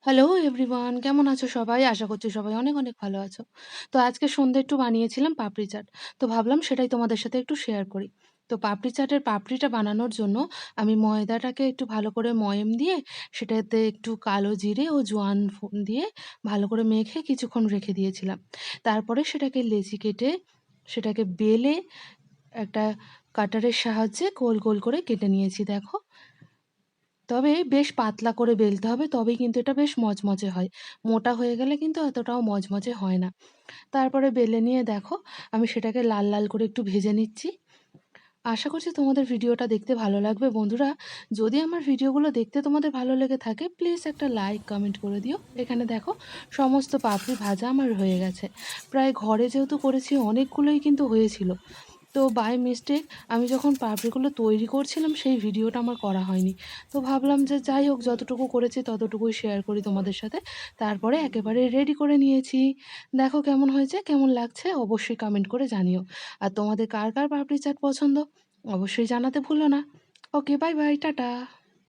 Hello everyone, কেমন আছো সবাই? আশা করছি সবাই অনেক, অনেক ভালো আছো। তো আজকে সন্ধ্যায় একটু বানিয়েছিলাম পাপড়ি চাট। তো ভাবলাম সেটাই তোমাদের সাথে একটু শেয়ার করি। তো পাপড়ি চাটের পাপড়িটা বানানোর জন্য আমি ময়দাটাকে একটু ভালো করে ময়াম দিয়ে সেটাতে একটু কালো জিরে ও জোয়ান দিয়ে ভালো করে মেখে কিছুক্ষণ রেখে দিয়েছিলাম। তারপরে সেটাকে লেচি কেটে সেটাকে বেলে একটা কাটারের সাহায্যে গোল, গোল করে কেটে নিয়েছি দেখো। তবে বেশ পাতলা করে বেলতে হবে, তবেই কিন্তু এটা বেশ মচমচে হয়। মোটা হয়ে গেলে কিন্তু এতটাও মচমচে হয় না। তারপরে বেলে নিয়ে দেখো আমি সেটাকে লাল, লাল করে একটু ভেজে নিচ্ছি। আশা করছি তোমাদের ভিডিওটা দেখতে ভালো লাগবে বন্ধুরা। যদি আমার ভিডিওগুলো দেখতে তোমাদের ভালো লেগে থাকে প্লিজ একটা লাইক, কমেন্ট করে দিও। এখানে দেখো সমস্ত পাপড়ি ভাজা আমার হয়ে গেছে। প্রায় ঘরে যেহেতু করেছি অনেকগুলোই কিন্তু হয়েছিল। তো বাই মিস্টেক আমি যখন পাপড়িগুলো তৈরি করছিলাম সেই ভিডিওটা আমার করা হয়নি। তো ভাবলাম যে যাই হোক যতটুকু করেছি ততটুকুই শেয়ার করি তোমাদের সাথে। তারপরে একেবারে রেডি করে নিয়েছি। দেখো কেমন হয়েছে, কেমন লাগছে অবশ্যই কমেন্ট করে জানিও। আর তোমাদের কার, কার পাপড়ি চাট পছন্দ অবশ্যই জানাতে ভুলো না। Okay bye, bye, tata.